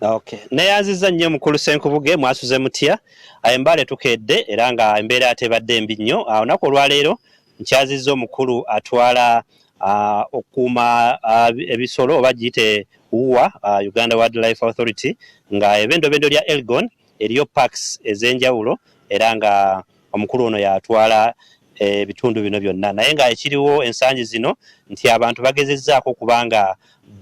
Okay. Neyanziza nnyo mukulu Senkubuge mwasuze mutya Embale tukedde era nga embeera atebadde mbi nnyo olunaku olwaleero nkyazizza omukulu atwala okuuma ebisolo oba giyite UWA Uganda Wildlife Authority nga ebendobendo lya Elgon eriyo parks ez'enjawulo era nga omukulu ono yatwala ebitundu bino byonna naye nga ekiriwo ensangi zino nti abantu bagezezzaako kubanga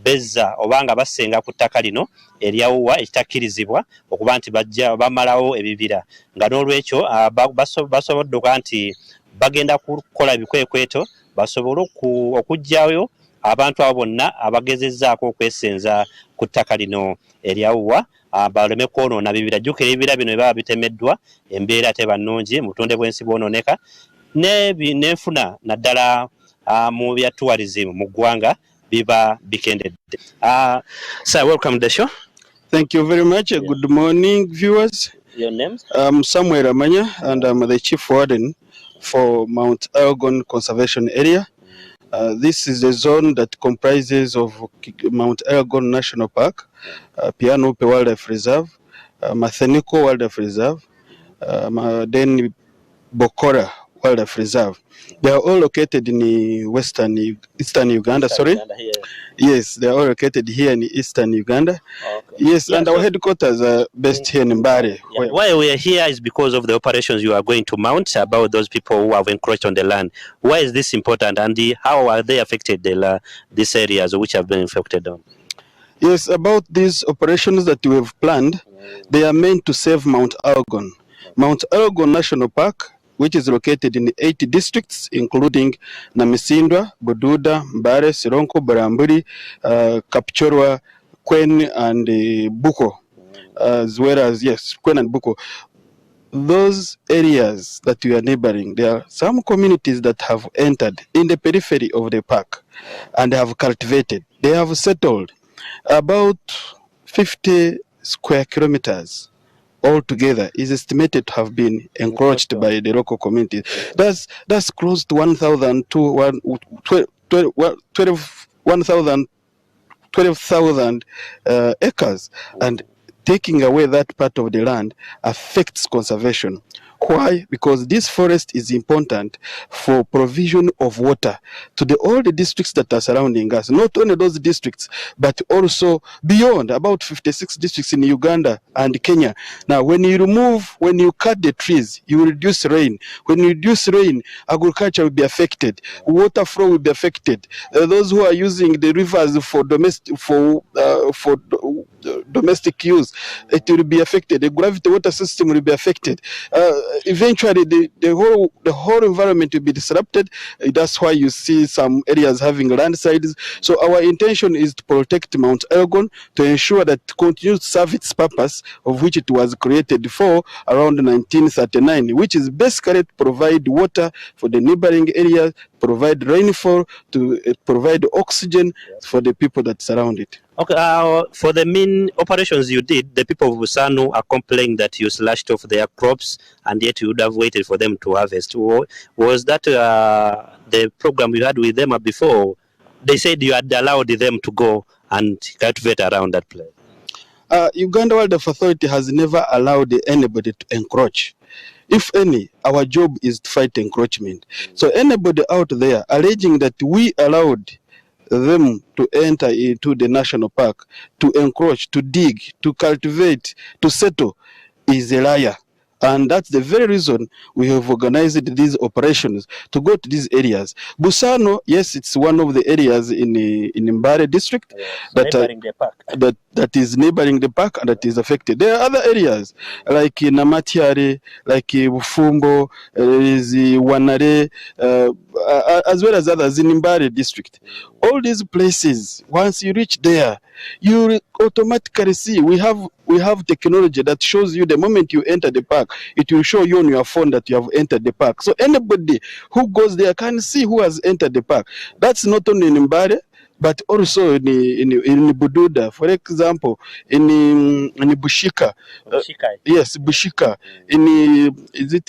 bezza obanga basenga ku ttaka lino erya UWA ekitakkirizibwa okuba nti bajja bamalawo ebibira nga n'olwekyo basobodde okuba nti bagenda kukola ebikwekweeto basobole okugjayo abantu abo bonna abagezezzaako okwesenza ku ttaka lino erya UWA baleme kwonoona bibira. Jjukira ebibira bino baba bitemeddwa embeera teba nnungi mu butonde bw'ensi bwonooneka n'enfuna naddala mu bya tourism mu ggwanga biba bikendedde. Sir, welcome to the show. Thank you very much. Yeah. Good morning, viewers. Your names? I'm Samuel Amanya, and I'm the Chief Warden for Mount Elgon Conservation Area. This is a zone that comprises of Mount Elgon National Park, Pianope Wildlife Reserve, Matheniko Wildlife Reserve, then Bokora Wildlife Reserve. They are all located in eastern Uganda. Yes, they are all located here in eastern Uganda. Okay. Yes, yeah, and our headquarters are based here in Mbare. Yeah. Why we are here is because of the operations you are going to mount about those people who have encroached on the land. Why is this important, and how are they affected, these areas which have been affected on? Yes, about these operations that we have planned, they are meant to save Mount Elgon. Mount Elgon National Park, which is located in 80 districts, including Namisindwa, Bududa, Mbare, Sironko, Baramburi, Kapchorwa, Kwen, and Buko, as well as, yes, Kwen and Buko. Those areas that we are neighboring, there are some communities that have entered in the periphery of the park and have cultivated. They have settled about 50 square kilometers altogether is estimated to have been encroached by the local community. That's close to 12,000 acres, and taking away that part of the land affects conservation. Why? Because this forest is important for provision of water to all the districts that are surrounding us. Not only those districts, but also beyond, about 56 districts in Uganda and Kenya. Now, when you cut the trees, you reduce rain. When you reduce rain, agriculture will be affected. Water flow will be affected. Those who are using the rivers for domestic use, it will be affected. The gravity water system will be affected. Eventually the whole environment will be disrupted. That's why you see some areas having landslides. So our intention is to protect Mount Elgon, to ensure that it continues to serve its purpose of which it was created for around 1939, which is basically to provide water for the neighboring areas, provide rainfall, to provide oxygen for the people that surround it. Okay, for the main operations you did, the people of Busanu are complaining that you slashed off their crops and yet you would have waited for them to harvest. Was that the program you had with them before? They said you had allowed them to go and cultivate around that place. Uganda Wildlife Authority has never allowed anybody to encroach. If any, our job is to fight encroachment. So anybody out there alleging that we allowed them to enter into the national park, to encroach, to dig, to cultivate, to settle, is a liar. And that's the very reason we have organized these operations to go to these areas. Busano, yes, it's one of the areas in Mbare district that is neighboring the park and that is affected. There are other areas like Namatiare, like Bufumbo, Wanare, as well as others in Mbare district. All these places, once you reach there, you automatically see we have technology that shows you the moment you enter the park, it will show you on your phone that you have entered the park. So anybody who goes there can see who has entered the park. That's not only in Mbare, but also in Bududa, for example, in Bushika. Yes, Bushika. In is it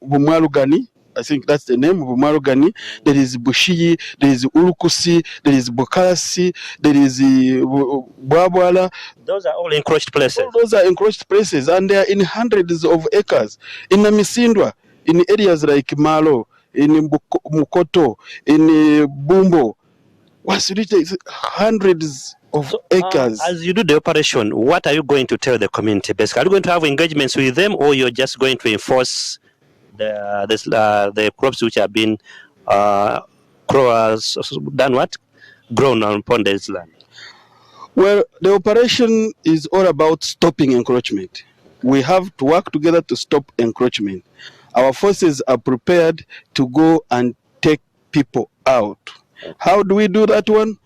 Bumwalugani? I think that's the name of Marogani. There is Bushii, there is Urukusi, there is Bukalasi, there is Bwabwala. Those are all encroached places. All those are encroached places, and they are in hundreds of acres. In Namisindwa, in areas like Malo, in Mukoto, in Bumbo, was written hundreds of acres. As you do the operation, what are you going to tell the community? Basically, are you going to have engagements with them, or you're just going to enforce the crops which have been grown upon this land? Well, the operation is all about stopping encroachment. We have to work together to stop encroachment. Our forces are prepared to go and take people out. How do we do that one?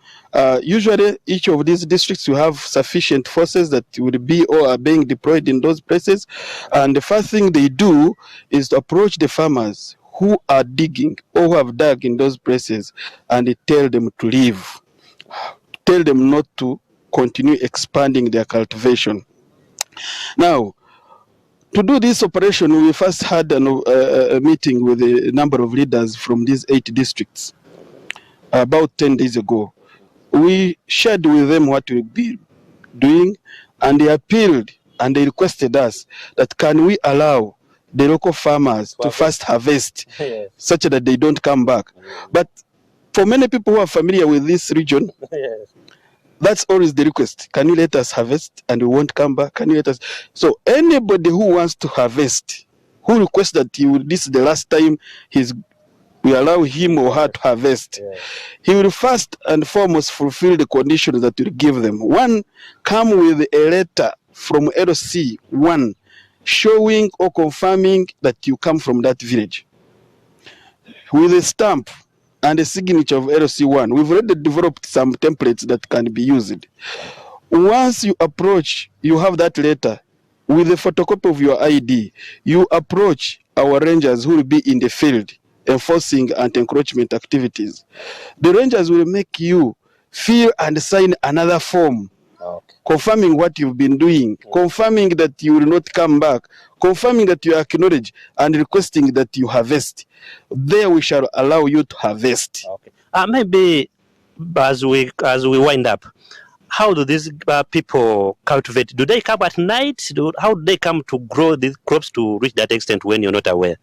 Usually, each of these districts will have sufficient forces that would be or are being deployed in those places. And the first thing they do is to approach the farmers who are digging or who have dug in those places and tell them to leave. Tell them not to continue expanding their cultivation. Now, to do this operation, we first had a meeting with a number of leaders from these 8 districts about 10 days ago. We shared with them what we'll be doing, and they appealed and they requested us that can we allow the local farmers to first harvest such that they don't come back. But for many people who are familiar with this region, that's always the request. Can you let us harvest and we won't come back? Can you let us? So anybody who wants to harvest, who requests that this is the last time we allow him or her to harvest, he will first and foremost fulfill the conditions that we give them. One, come with a letter from LC1 showing or confirming that you come from that village, with a stamp and a signature of LC1. We've already developed some templates that can be used. Once you approach, you have that letter with a photocopy of your ID. You approach our rangers who will be in the field enforcing anti-encroachment activities. The rangers will make you fill and sign another form, confirming what you've been doing, confirming that you will not come back, confirming that you acknowledge, and requesting that you harvest. There we shall allow you to harvest. Maybe as we wind up, how do these people cultivate? Do they come at night? How do they come to grow these crops to reach that extent when you're not aware?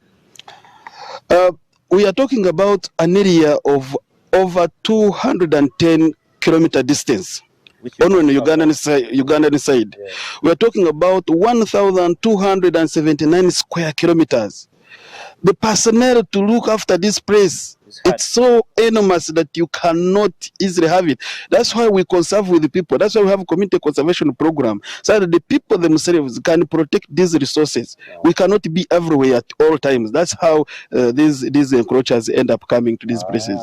We are talking about an area of over 210 kilometer distance. On the Ugandan side. Yeah. We are talking about 1,279 square kilometers. The personnel to look after this place, it's so enormous that you cannot easily have it. That's why we conserve with the people. That's why we have a community conservation program, so that the people themselves can protect these resources. We cannot be everywhere at all times. That's how these encroachers end up coming to these places.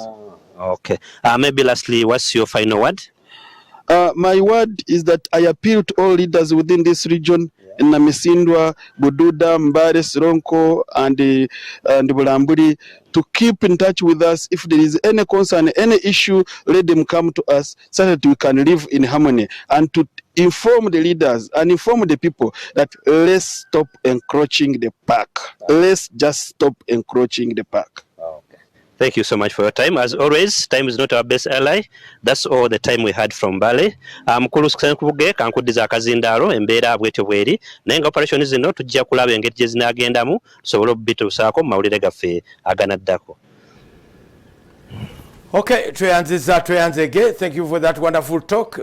Okay. Maybe lastly, what's your final word? My word is that I appeal to all leaders within this region, in Namisindwa, Bududa, Mbare, Sironko, and Bulamburi, to keep in touch with us. If there is any concern, any issue, let them come to us so that we can live in harmony, and to inform the leaders and inform the people that let's stop encroaching the park. Let's just stop encroaching the park. Thank you so much for your time. As always, time is not our best ally. That's all the time we had from Bale. Mukulu Senkubuge kankudiza akazindaalo embeera bwetyo bweri naye nga operation zino tujja kulaba engeri gye zinaagendamu tusobole obituusaako mu mawulire gaffe aganaddako. Okay, tweyanzege. Thank you for that wonderful talk.